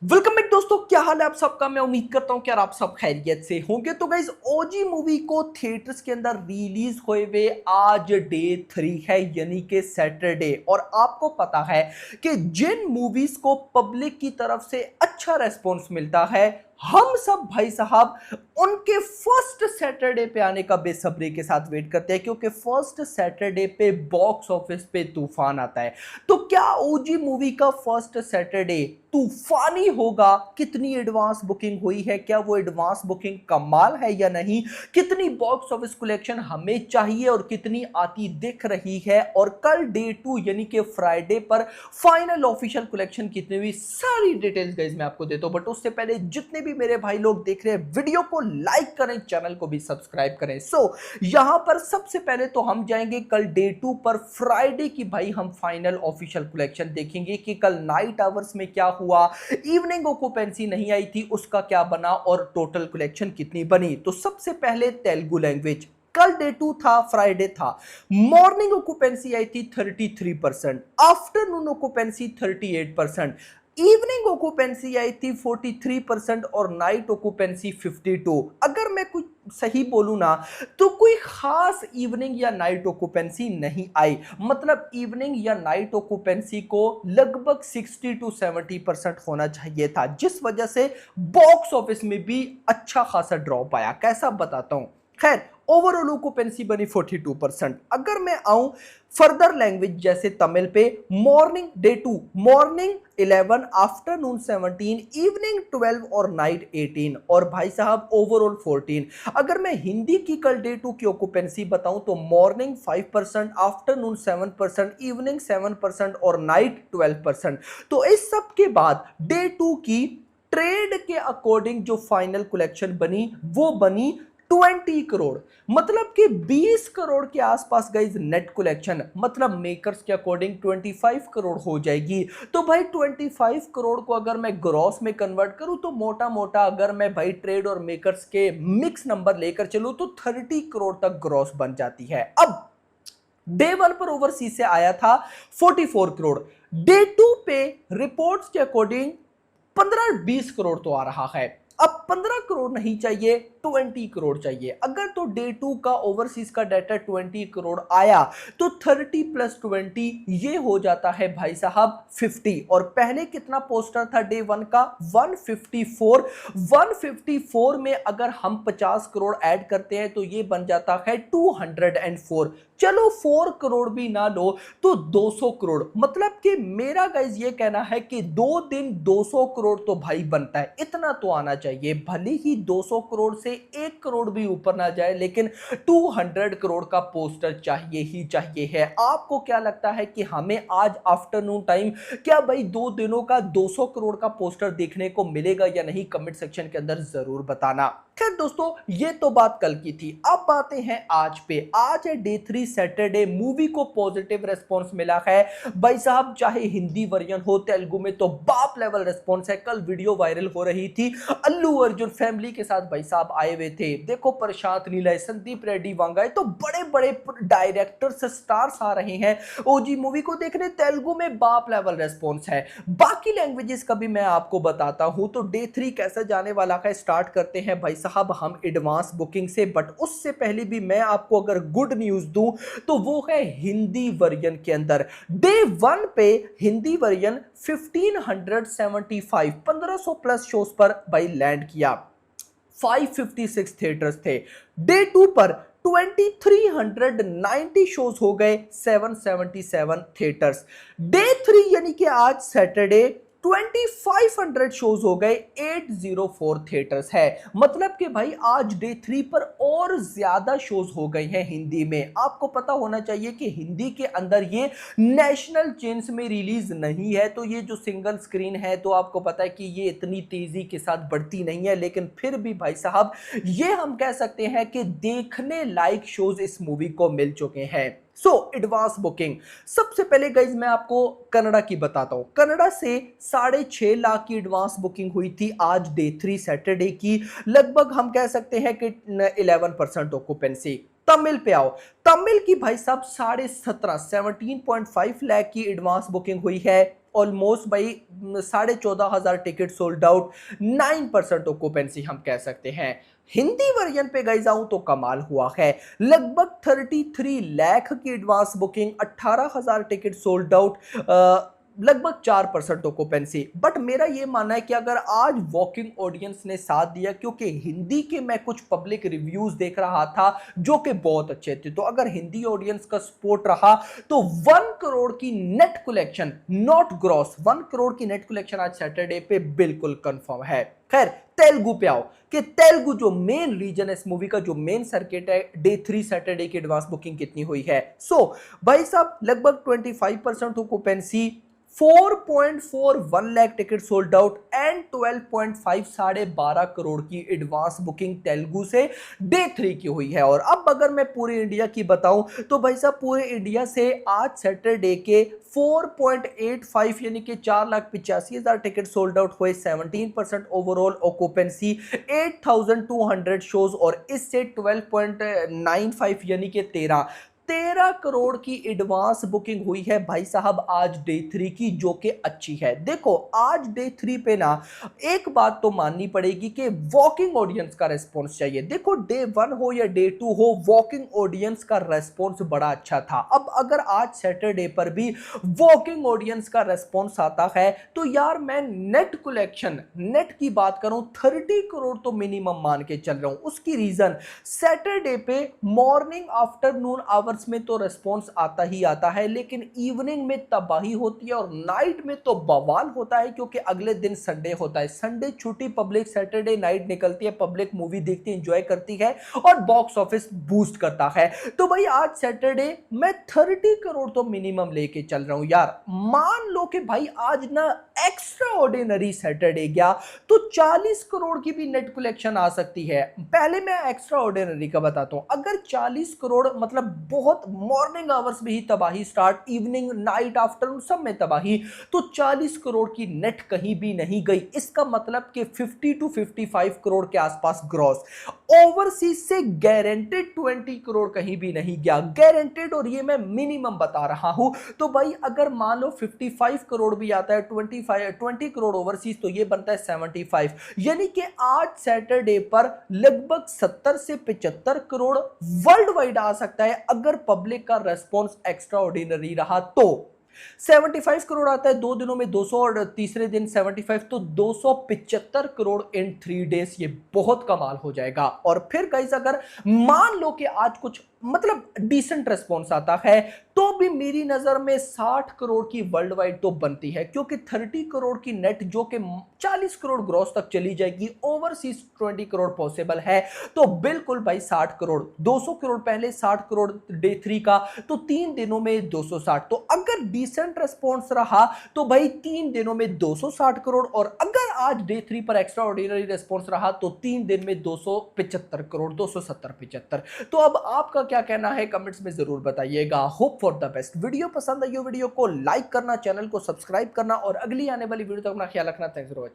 Welcome back दोस्तों, क्या हाल है आप सबका। मैं उम्मीद करता हूं कि यार आप सब खैरियत से होंगे। तो गाइज ओजी मूवी को थिएटर्स के अंदर रिलीज हुए हुए आज डे 3 है, यानी कि सैटरडे। और आपको पता है कि जिन मूवीज को पब्लिक की तरफ से अच्छा रेस्पॉन्स मिलता है, हम सब भाई साहब उनके फर्स्ट सैटरडे पे आने का बेसब्री के साथ वेट करते हैं, क्योंकि फर्स्ट सैटरडे पे बॉक्स ऑफिस पे तूफान आता है। तो क्या ओजी मूवी का फर्स्ट सैटरडे तूफानी होगा? कितनी एडवांस बुकिंग हुई है, क्या वो एडवांस बुकिंग कमाल है या नहीं, कितनी बॉक्स ऑफिस कलेक्शन हमें चाहिए और कितनी आती दिख रही है, और कल डे 2 यानी कि फ्राइडे पर फाइनल ऑफिशियल कलेक्शन कितनी हुई, सारी डिटेल्स गाइस मैं आपको देता हूं। बट उससे पहले जितने भी मेरे भाई लोग देख रहे हैं, वीडियो को लाइक करें, चैनल को भी सब्सक्राइब करें। यहां पर सबसे पहले तो हम जाएंगे कल डे 2 पर, फ्राइडे की भाई हम फाइनल ऑफिशियल कलेक्शन देखेंगे कि कल नाइट आवर्स में क्या हुआ, इवनिंग ऑक्यूपेंसी नहीं आई थी उसका क्या बना, और टोटल कलेक्शन कितनी बनी। तो सबसे पहले तेलुगु लैंग्वेज, कल डे 2 था, फ्राइडे था। मॉर्निंग ऑक्यूपेंसी आई थी 33%, आफ्टरनून ऑक्यूपेंसी 38%, इवनिंग ऑक्यूपेंसी आई थी 43% और नाइट ऑक्यूपेंसी 52। अगर मैं कुछ सही बोलूं ना, तो कोई खास इवनिंग या नाइट ऑक्यूपेंसी नहीं आई। मतलब इवनिंग या नाइट ऑक्यूपेंसी को लगभग 60 to 70% होना चाहिए था, जिस वजह से बॉक्स ऑफिस में भी अच्छा खासा ड्रॉप आया। कैसा बताता हूं। खैर, ओवरऑल ऑक्यूपेंसी बनी 42%। अगर मैं आऊं फर्दर लैंग्वेज जैसे तमिल पे, morning day 2 morning 11, afternoon 17, evening 12 और नाइट 18, और भाई साहब ओवरऑल 14। अगर मैं हिंदी की कल डे 2 की ऑक्यूपेंसी बताऊं तो मॉर्निंग 5%, आफ्टरनून 7%, इवनिंग 7% और नाइट 12%। तो इस सब के बाद डे 2 की ट्रेड के अकॉर्डिंग जो फाइनल कलेक्शन बनी वो बनी 20 करोड़। मतलब कि 20 करोड़ के आसपास गाइस नेट कलेक्शन, मतलब मेकर्स के अकॉर्डिंग 25 करोड़ हो जाएगी। तो भाई 25 करोड़ को अगर मैं ग्रॉस में कन्वर्ट करूं तो मोटा मोटा अगर मैं भाई ट्रेड और मेकर्स के मिक्स नंबर लेकर चलूं तो 30 करोड़ तक ग्रॉस बन जाती है। अब डे 1 पर ओवरसीज से आया था 44 करोड़, डे 2 पे रिपोर्ट्स के अकॉर्डिंग 15-20 करोड़ तो आ रहा है। अब 15 करोड़ नहीं चाहिए, 20 करोड़ चाहिए। अगर तो डे 2 का ओवरसीज का डाटा 20 करोड़ आया तो 30 प्लस 20 ये हो जाता है भाई साहब 50। और पहले कितना पोस्टर था डे 1 का? 154। 154 में अगर हम 50 करोड़ ऐड करते हैं तो ये बन जाता है 204। चलो 4 करोड़ भी ना लो तो 200 करोड़। मतलब कि मेरा गाइज ये कहना है कि 2 दिन 200 करोड़ तो भाई बनता है, इतना तो आना चाहिए। भले ही 200 करोड़ से 1 करोड़ भी ऊपर ना जाए, लेकिन 200 करोड़ का पोस्टर चाहिए ही चाहिए है। आपको क्या लगता है कि हमें आज आफ्टरनून टाइम क्या भाई 2 दिनों का 200 करोड़ का पोस्टर देखने को मिलेगा या नहीं? कमेंट सेक्शन के अंदर जरूर बताना। खैर दोस्तों, ये तो बात कल की थी। अब बातें हैं आज पे। आज है डे 3 सैटरडे। मूवी को पॉजिटिव रेस्पॉन्स मिला है भाई साहब, चाहे हिंदी वर्जन हो, तेलुगु में तो बाप लेवल रेस्पॉन्स है। कल वीडियो वायरल हो रही थी, अल्लू अर्जुन फैमिली के साथ भाई साहब आए हुए थे। देखो प्रशांत नील, संदीप रेड्डी वांगा, तो बड़े बड़े डायरेक्टर्स स्टार्स आ रहे हैं ओजी मूवी को देखने। तेलुगु में बाप लेवल रेस्पॉन्स है। बाकी लैंग्वेजेस का भी मैं आपको बताता हूं। तो डे 3 कैसा जाने वाला है, स्टार्ट करते हैं भाई साहब हम एडवांस बुकिंग से। बट उससे पहले भी मैं आपको अगर गुड न्यूज दूं तो वो है हिंदी वर्जन के अंदर। डे 1 पे हिंदी वर्जन 1575 1500 प्लस शोज पर भाई लैंड किया। 556 थिएटर्स थे। डे 2 पर 2390 शोज हो गए, 777 थिएटर्स। डे 3 यानी कि आज सैटरडे 2500 शोज हो गए, 804 थिएटर्स है। मतलब कि भाई आज डे 3 पर और ज्यादा शोज हो गए हैं हिंदी में। आपको पता होना चाहिए कि हिंदी के अंदर ये नेशनल चेन्स में रिलीज नहीं है, तो ये जो सिंगल स्क्रीन है तो आपको पता है कि ये इतनी तेजी के साथ बढ़ती नहीं है। लेकिन फिर भी भाई साहब ये हम कह सकते हैं कि देखने लायक शोज इस मूवी को मिल चुके हैं। एडवांस बुकिंग सबसे पहले गाइज मैं आपको कनाडा की बताता हूं। कनाडा से 6.5 लाख की एडवांस बुकिंग हुई थी आज डे 3 सैटरडे की। लगभग हम कह सकते हैं कि 11% ऑक्यूपेंसी। तमिल पे आओ, तमिल की भाई साहब 17.5 लाख की एडवांस बुकिंग हुई है। ऑलमोस्ट भाई 14,500 टिकट सोल्ड आउट, 9% ऑक्यूपेंसी हम कह सकते हैं। हिंदी वर्जन पे गई जाऊं तो कमाल हुआ है, लगभग 33 लाख की advance booking, 18,000 ticket sold out, लगभग 4% ऑक्यूपेंसी। बट मेरा ये मानना है कि अगर आज वॉकिंग ऑडियंस ने साथ दिया, क्योंकि हिंदी के मैं कुछ पब्लिक रिव्यूज देख रहा था जो कि बहुत अच्छे थे, तो अगर हिंदी ऑडियंस का सपोर्ट रहा तो 1 करोड़ की net collection, not gross, 1 crore की नेट कलेक्शन आज सैटरडे पे बिल्कुल कंफर्म है। खैर तेलुगु पे आओ कि तेलुगु जो मेन रीजन है इस मूवी का, जो मेन सर्किट है, डे 3 सैटरडे की एडवांस बुकिंग कितनी हुई है? भाई साहब लगभग 25% occupancy, 4.41 lakh ticket sold out and 12.5 12.5 crore की एडवांस बुकिंग तेलुगु से डे 3 की हुई है। और अब अगर मैं पूरे इंडिया की बताऊं तो भाई साहब पूरे इंडिया से आज सैटरडे के 4.85 यानी कि 4,85,000 टिकट सोल्ड आउट हुए, 17% ओवरऑल ऑक्यूपेंसी, 8,200 शोज, और इससे 12.95 यानी कि 13 करोड़ की एडवांस बुकिंग हुई है भाई साहब आज डे 3 की, जो कि अच्छी है। देखो आज डे 3 पे ना एक बात तो माननी पड़ेगी कि वॉकिंग ऑडियंस का रेस्पॉन्स चाहिए। देखो डे 1 हो या डे 2 हो, वॉकिंग ऑडियंस का रेस्पॉन्स बड़ा अच्छा था। अब अगर आज सैटरडे पर भी वॉकिंग ऑडियंस का रेस्पॉन्स आता है तो यार मैं नेट कलेक्शन, नेट की बात करूं 30 करोड़ तो मिनिमम मान के चल रहा हूं। उसकी रीजन सैटरडे पे मॉर्निंग आफ्टरनून आवर्स में तो रिस्पॉन्स आता ही आता है, लेकिन इवनिंग में तबाही होती है और नाइट में तो बवाल होता है, क्योंकि अगले दिन संडे होता है। संडे छुट्टी, पब्लिक सैटरडे नाइट निकलती है, पब्लिक मूवी देखती है, एंजॉय करती है और बॉक्स ऑफिस बूस्ट करता है। तो भाई आज सैटरडे मैं 30 करोड़ तो मिनिमम लेके चल रहा हूं यार। मान लो कि भाई आज ना एक्स्ट्रा ऑर्डिनरी सैटरडे गया तो 40 करोड़ की भी नेट कलेक्शन आ सकती है। पहले मैं एक्स्ट्रा ऑर्डिनरी का बताता हूं, अगर 40 करोड़ मतलब बहुत मॉर्निंग आवर्स में ही तबाही स्टार्ट, इवनिंग नाइट आफ्टरनून सब में तबाही, तो 40 करोड़ की नेट कहीं भी नहीं गई। इसका मतलब कि 50 to 55 करोड़ के आसपास ग्रॉस। ओवरसीज से गारंटेड 20 करोड़ कहीं भी नहीं गया, गारंटेड, और ये मैं मिनिमम बता रहा हूं। तो भाई अगर मान लो 55 करोड़ भी आता है, 20 करोड़ ओवरसीज, तो ये बनता है 75, यानी कि आज सैटरडे पर लगभग 70 से 75 करोड़ वर्ल्ड वाइड आ सकता है अगर पब्लिक का रेस्पॉन्स एक्स्ट्रा ऑर्डिनरी रहा तो। 75 करोड़ आता है 2 दिनों में 200, और तीसरे दिन 75, तो 275 करोड़ इन 3 डेज, ये बहुत कमाल हो जाएगा। और फिर गाइस अगर मान लो कि आज कुछ मतलब डिसेंट रेस्पॉन्स आता है तो भी मेरी नजर में 60 करोड़ की वर्ल्ड वाइड तो बनती है, क्योंकि 30 करोड़ की नेट जो कि 40 करोड़ ग्रॉस तक चली जाएगी, ओवरसीज 20 करोड़ पॉसिबल है, तो बिल्कुल भाई 60 करोड़, 200 करोड़ पहले, 60 करोड़ डे 3 का, तो 3 दिनों में 260। तो अगर डिसेंट रेस्पॉन्स रहा तो भाई 3 दिनों में 260 करोड़, और अगर आज डे 3 पर एक्स्ट्रा ऑर्डिनरी रेस्पॉन्स रहा तो 3 दिन में 275 करोड़, 270-75। तो अब आपका क्या कहना है कमेंट्स में जरूर बताइएगा। Hope for the best. Video पसंद आई हो वीडियो को लाइक करना, चैनल को सब्सक्राइब करना, और अगली आने वाली वीडियो तक अपना ख्याल रखना। Thanks for watching.